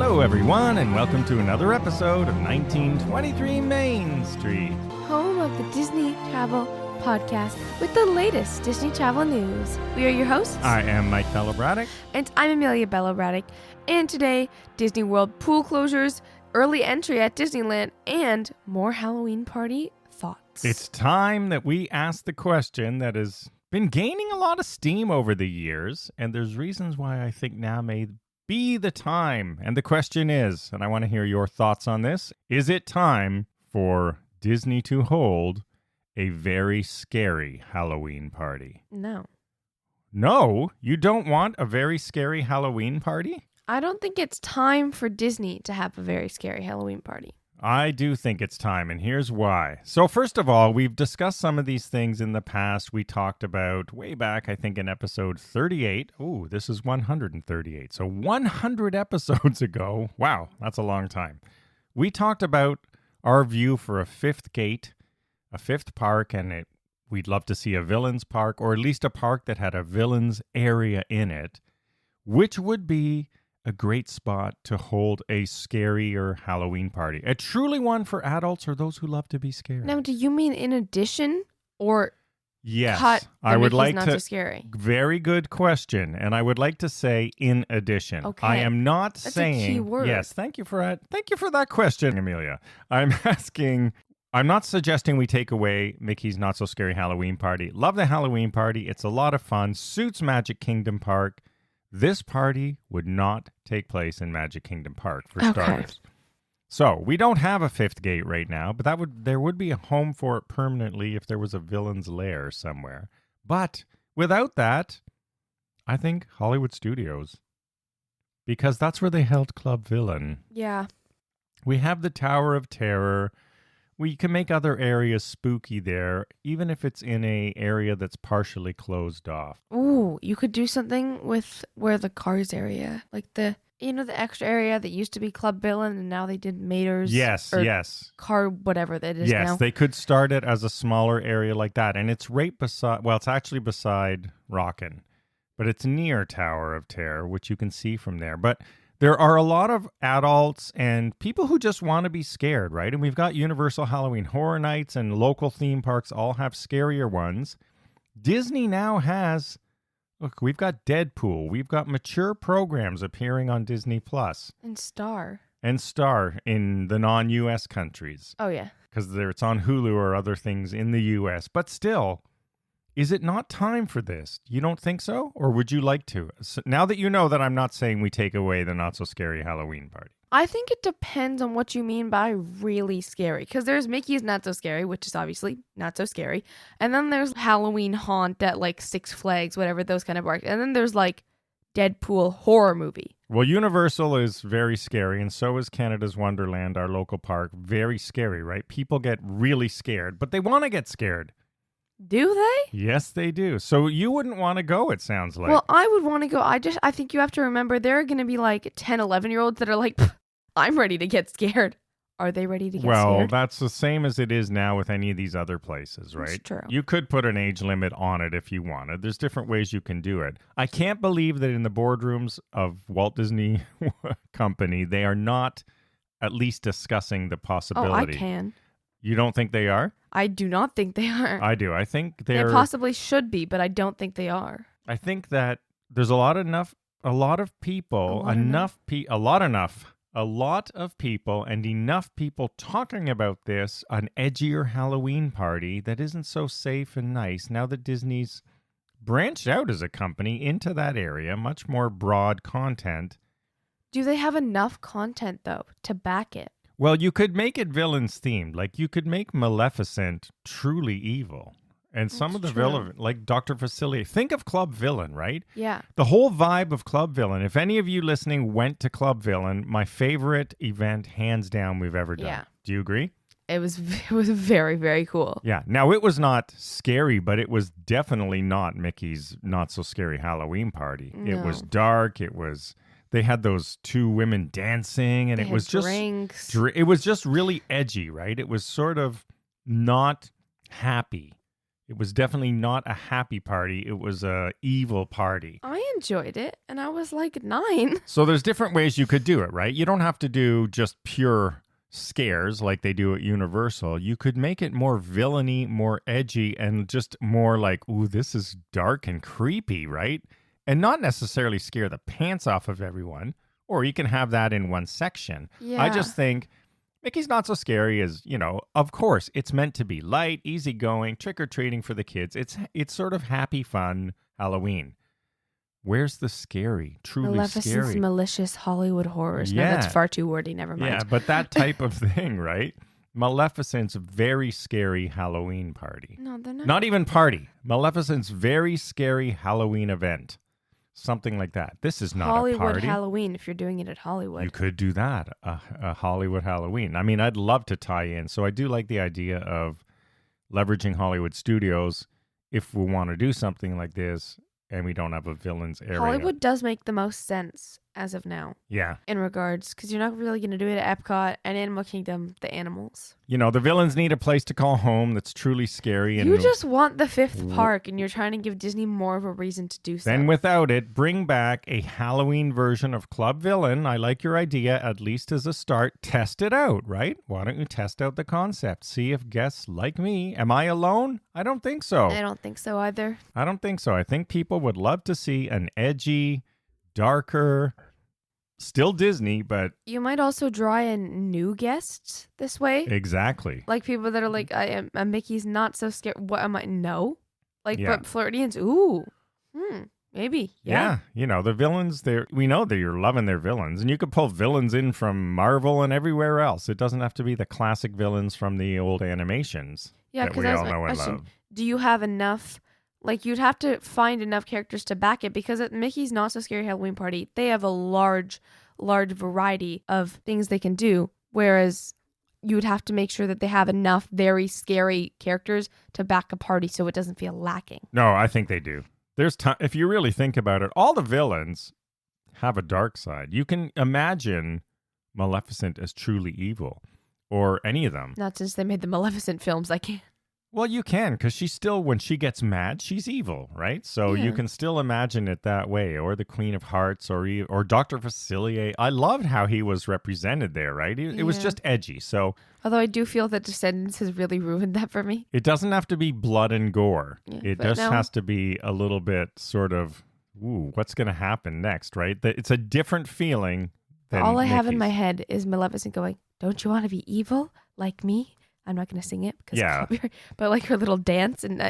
Hello, everyone, and welcome to another episode of 1923 Main Street. Home of the Disney Travel Podcast with the latest Disney travel news. We are your hosts. I am Mike Bello-Braddock. And I'm Amelia Bello-Braddock. And today, Disney World pool closures, early entry at Disneyland, and more Halloween party thoughts. It's time that we ask the question that has been gaining a lot of steam over the years, and there's reasons why I think now may be the time. And the question is, and I want to hear your thoughts on this, is it time for Disney to hold a very scary Halloween party? No. No? You don't want a very scary Halloween party? I don't think it's time for Disney to have a very scary Halloween party. I do think it's time, and here's why. So first of all, we've discussed some of these things in the past. We talked about way back, I think, in episode 38. Ooh, this is 138. So 100 episodes ago. Wow, that's a long time. We talked about our view for a fifth gate, a fifth park, and we'd love to see a villains park, or at least a park that had a villains area in it, which would be a great spot to hold a scarier Halloween party. A truly one for adults or those who love to be scared. Now, do you mean in addition or yes, cut I would like not to. So scary? Very good question, and I would like to say in addition. Okay. I am not That's saying. a key word. Yes, thank you for that question, Amelia. I'm asking. I'm not suggesting we take away Mickey's Not So Scary Halloween Party. Love the Halloween party. It's a lot of fun. Suits Magic Kingdom Park. This party would not take place in Magic Kingdom Park, for starters. So, we don't have a fifth gate right now, but there would be a home for it permanently if there was a villain's lair somewhere. But without that, I think Hollywood Studios, because that's where they held Club Villain. Yeah. We have the Tower of Terror. We can make other areas spooky there, even if it's in an area that's partially closed off. Ooh, you could do something with where the cars area, like the extra area that used to be Club Villain and now they did Mater's. Yes. Car, whatever that is yes, now. they could start it as a smaller area like that. And it's right beside, well, it's actually beside Rockin', but it's near Tower of Terror, which you can see from there. But there are a lot of adults and people who just want to be scared, right? And we've got Universal Halloween Horror Nights and local theme parks all have scarier ones. Disney now has, look, we've got Deadpool. We've got mature programs appearing on Disney Plus. And Star. And Star in the non-U.S. countries. Oh, yeah. Because it's on Hulu or other things in the U.S. But still, is it not time for this? You don't think so? Or would you like to? So now that you know that I'm not saying we take away the not-so-scary Halloween party. I think it depends on what you mean by really scary. Because there's Mickey's Not So Scary, which is obviously not so scary. And then there's Halloween Haunt at like Six Flags, whatever, those kind of parks. And then there's like Deadpool horror movie. Well, Universal is very scary, and so is Canada's Wonderland, our local park. Very scary, right? People get really scared, but they want to get scared. Do they? Yes, they do. So you wouldn't want to go, it sounds like. Well, I would want to go. I think you have to remember there are going to be like 10, 11-year-olds that are like, I'm ready to get scared. Are they ready to get scared? Well, that's the same as it is now with any of these other places, right? That's true. You could put an age limit on it if you wanted. There's different ways you can do it. I can't believe that in the boardrooms of Walt Disney Company, they are not at least discussing the possibility. Oh, I can. You don't think they are? I do not think they are. I do. I think They possibly should be, but I don't think they are. I think that there's a lot of people and enough people talking about this, an edgier Halloween party that isn't so safe and nice now that Disney's branched out as a company into that area, much more broad content. Do they have enough content, though, to back it? Well, you could make it villains themed. Like you could make Maleficent truly evil. And some of the villain, like Dr. Facilier. Think of Club Villain, right? Yeah. The whole vibe of Club Villain. If any of you listening went to Club Villain, my favorite event, hands down, we've ever done. Yeah. Do you agree? It was very, very cool. Yeah. Now, it was not scary, but it was definitely not Mickey's Not So Scary Halloween Party. No. It was dark. They had those two women dancing, and it was just drinks. It was just really edgy, right? It was sort of not happy. It was definitely not a happy party. It was a evil party. I enjoyed it, and I was like 9. So there's different ways you could do it, right? You don't have to do just pure scares like they do at Universal. You could make it more villainy, more edgy, and just more like, ooh, this is dark and creepy, right? And not necessarily scare the pants off of everyone. Or you can have that in one section. Yeah. I just think Mickey's Not So Scary is, of course, it's meant to be light, easygoing, trick-or-treating for the kids. It's sort of happy, fun Halloween. Where's the scary, truly Maleficent's scary? malicious Hollywood horrors. Yeah. No, that's far too wordy. Never mind. Yeah, but that type of thing, right? Maleficent's very scary Halloween party. No, they're not. Not even party. Maleficent's very scary Halloween event. Something like that. This is not Hollywood a party. Halloween, if you're doing it at Hollywood. You could do that, a Hollywood Halloween. I mean, I'd love to tie in. So I do like the idea of leveraging Hollywood studios if we want to do something like this and we don't have a villains area. Hollywood does make the most sense as of now Yeah. in regards, because you're not really going to do it at Epcot and Animal Kingdom, the animals. The villains need a place to call home that's truly scary. And You just want the 5th park, and you're trying to give Disney more of a reason to do so. then without it, bring back a Halloween version of Club Villain. I like your idea, at least as a start. Test it out, right? Why don't you test out the concept? See if guests like me. Am I alone? I don't think so. I don't think so either. I don't think so. I think people would love to see an edgy, darker, still Disney, but You might also draw in new guests this way. exactly. Like people that are like, Mickey's Not So Scared. What am I? No. Yeah. But Floridians, ooh. Maybe. Yeah. The villains, we know that you're loving their villains, and you could pull villains in from Marvel and everywhere else. It doesn't have to be the classic villains from the old animations Yeah, that because we that was all my know and question. love. Do you have enough? Like, you'd have to find enough characters to back it, because at Mickey's Not So Scary Halloween Party, they have a large variety of things they can do, whereas you would have to make sure that they have enough very scary characters to back a party so it doesn't feel lacking. No, I think they do. There's time. If you really think about it, all the villains have a dark side. You can imagine Maleficent as truly evil, or any of them. Not since they made the Maleficent films, I can't. Well, you can, because she's still, when she gets mad, she's evil, right? So Yeah. you can still imagine it that way, or the Queen of Hearts, or Dr. Facilier. I loved how he was represented there, right? It was Yeah. just edgy. So Although I do feel that Descendants has really ruined that for me. it doesn't have to be blood and gore. Yeah, It but just no. has to be a little bit sort of, ooh, what's going to happen next, right? It's a different feeling than All I have in Mickey's. my head is Maleficent going, "Don't you want to be evil like me?" I'm not going to sing it because Yeah. it's copyright, but like her little dance, and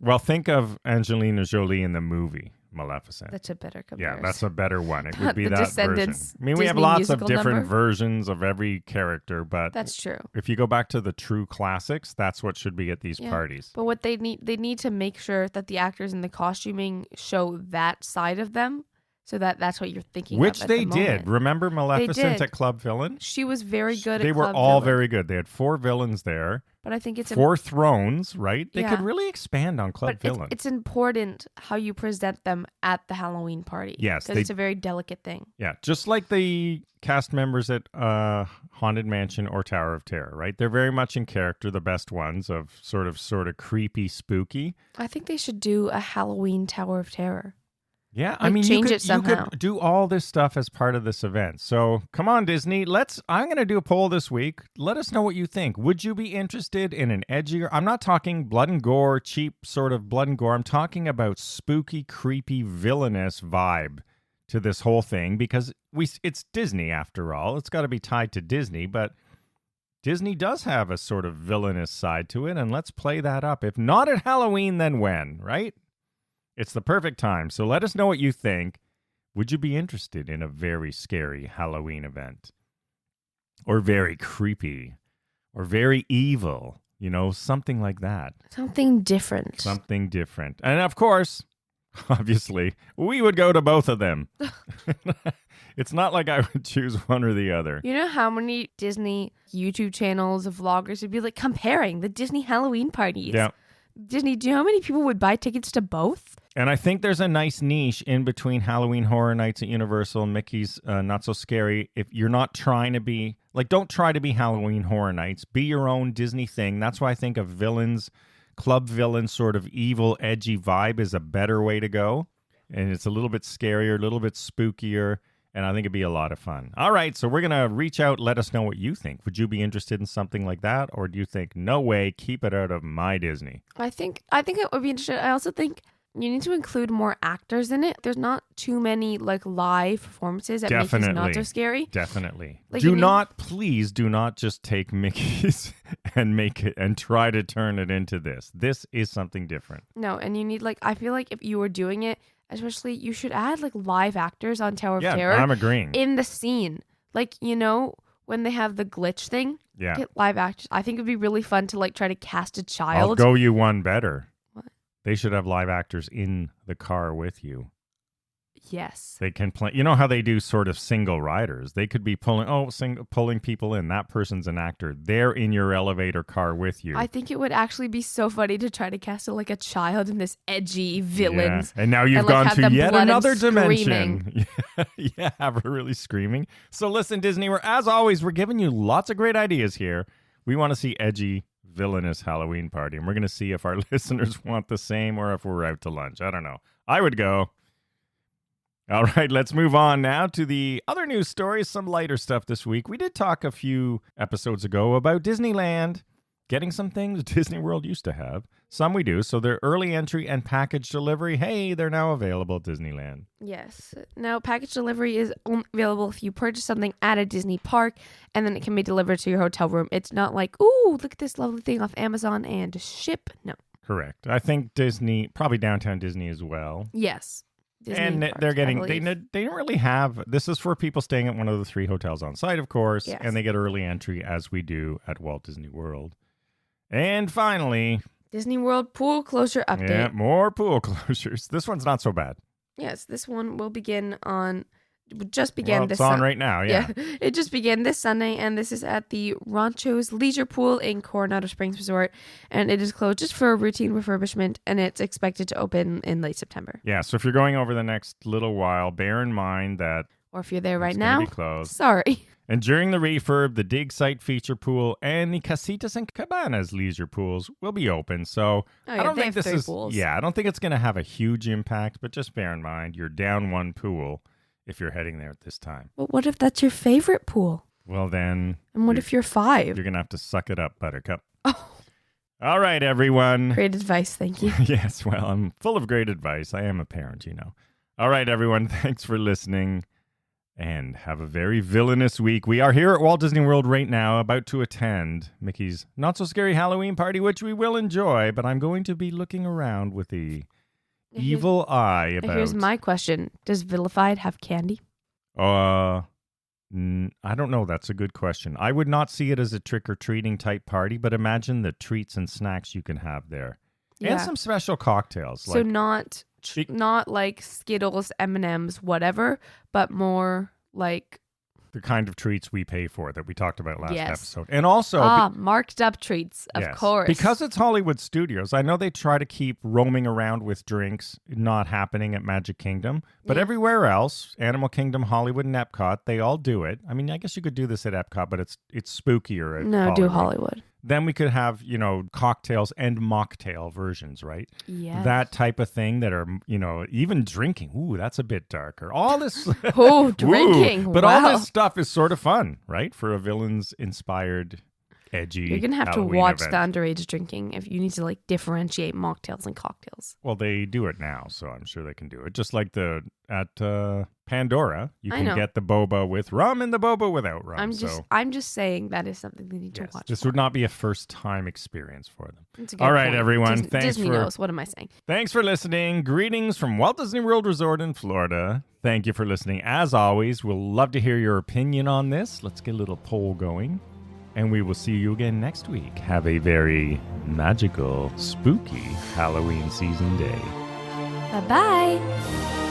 Well, think of Angelina Jolie in the movie Maleficent. that's a better Yeah, comparison. that's a better one. It would Not be the that version. Descendants I mean, we have Disney lots of musical different number. versions of every character, but That's true. if you go back to the true classics, that's what should be at these Yeah. parties. But what they need to make sure that the actors in the costuming show that side of them, so that's what you're thinking. Which of at they the did. moment. Remember Maleficent did. at Club Villain? She was very good. They at were Club all Villain, very good. They had 4 villains there, But I think it's 4 thrones, right? They Yeah. could really expand on Club but Villain. it's important how you present them at the Halloween party. Yes, because it's a very delicate thing. Yeah, just like the cast members at Haunted Mansion or Tower of Terror, right? They're very much in character, the best ones of sort of creepy, spooky. I think they should do a Halloween Tower of Terror. Yeah, I Like, mean, change you it somehow. could do all this stuff as part of this event. So come on, Disney. I'm going to do a poll this week. Let us know what you think. Would you be interested in an edgier? I'm not talking blood and gore, cheap sort of blood and gore. I'm talking about spooky, creepy, villainous vibe to this whole thing, because it's Disney after all. It's got to be tied to Disney, but Disney does have a sort of villainous side to it, and let's play that up. If not at Halloween, then when, right? It's the perfect time. So let us know what you think. Would you be interested in a very scary Halloween event? Or very creepy? Or very evil? Something like that. Something different. Something different. And of course, obviously, we would go to both of them. It's not like I would choose one or the other. You know how many Disney YouTube channels of vloggers would be like comparing the Disney Halloween parties? Yeah. Disney, do you know how many people would buy tickets to both? And I think there's a nice niche in between Halloween Horror Nights at Universal and Mickey's Not So Scary. If you're not trying to be, don't try to be Halloween Horror Nights. Be your own Disney thing. That's why I think of Villains, club villain sort of evil, edgy vibe is a better way to go. And it's a little bit scarier, a little bit spookier. And I think it'd be a lot of fun. All right, so we're going to reach out, let us know what you think. Would you be interested in something like that? Or do you think, no way, keep it out of my Disney? I think it would be interesting. I also think you need to include more actors in it. There's not too many like live performances that make it not so scary. Definitely. Like, Please do not just take Mickey's and make it and try to turn it into this. This is something different. No, and you need I feel like if you were doing it, especially, you should add live actors on Tower of Terror. Yeah, I'm agreeing. In the scene. When they have the glitch thing. Yeah. Get live actors. I think it'd be really fun to try to cast a child. I'll go you one better. What? They should have live actors in the car with you. Yes. They can play. You know how they do sort of single riders? They could be pulling people in. That person's an actor. They're in your elevator car with you. I think it would actually be so funny to try to cast a child in this edgy villains. Yeah. And now you've gone to yet another dimension. Yeah, have her really screaming. So listen, Disney, as always, we're giving you lots of great ideas here. We want to see edgy, villainous Halloween party. And we're going to see if our listeners want the same or if we're out to lunch. I don't know. I would go. All right, let's move on now to the other news stories, some lighter stuff this week. We did talk a few episodes ago about Disneyland getting some things Disney World used to have. Some we do. So their early entry and package delivery, hey, they're now available at Disneyland. Yes. Now, package delivery is only available if you purchase something at a Disney park, and then it can be delivered to your hotel room. It's not like, ooh, look at this lovely thing off Amazon and ship. No. Correct. I think Disney, probably Downtown Disney as well. Yes. Disney and parks, they're getting, they don't really have, this is for people staying at one of the 3 hotels on site, of course, yes. And they get early entry as we do at Walt Disney World. And finally, Disney World pool closure update. Yeah, more pool closures. This one's not so bad. Yes, this one will begin on, It's on right now, yeah. It just began this Sunday, and this is at the Rancho's Leisure Pool in Coronado Springs Resort, and it is closed just for a routine refurbishment, and it's expected to open in late September. Yeah, so if you're going over the next little while, bear in mind that or if you're there right it's now, be closed. Sorry. And during the refurb, the Dig Site feature pool and the Casitas and Cabanas leisure pools will be open. So I don't think this is pools. Yeah, I don't think it's going to have a huge impact, but just bear in mind you're down one pool if you're heading there at this time. But what if that's your favorite pool? Well, then. And what if you're 5? You're going to have to suck it up, Buttercup. Oh. All right, everyone. Great advice. Thank you. Yes, well, I'm full of great advice. I am a parent, you know. All right, everyone. Thanks for listening. And have a very villainous week. We are here at Walt Disney World right now, about to attend Mickey's not-so-scary Halloween party, which we will enjoy, but I'm going to be looking around with the evil eye about... Here's my question. Does Vilified have candy? I don't know. That's a good question. I would not see it as a trick-or-treating type party, but imagine the treats and snacks you can have there. Yeah. And some special cocktails. So not like Skittles, M&Ms, whatever, but more like the kind of treats we pay for that we talked about last episode. And also marked up treats, of course. Because it's Hollywood Studios. I know they try to keep roaming around with drinks not happening at Magic Kingdom, but everywhere else, Animal Kingdom, Hollywood, and Epcot, they all do it. I mean, I guess you could do this at Epcot, but it's spookier at Hollywood. Do Hollywood. Then we could have, cocktails and mocktail versions, right? Yeah. That type of thing that are, even drinking. Ooh, that's a bit darker. All this. Oh, drinking. But all this stuff is sort of fun, right? For a villain's inspired, edgy You're going to have Halloween to watch event. the underage drinking if you need to differentiate mocktails and cocktails. Well, they do it now, so I'm sure they can do it. Just like at Pandora, you can get the boba with rum and the boba without rum. I'm just saying that is something they need to watch. This would not be a first-time experience for them. That's a good All right, point. everyone. Disney knows. What am I saying? Thanks for listening. Greetings from Walt Disney World Resort in Florida. Thank you for listening. As always, we'll love to hear your opinion on this. Let's get a little poll going. And we will see you again next week. Have a very magical, spooky Halloween season day. Bye-bye.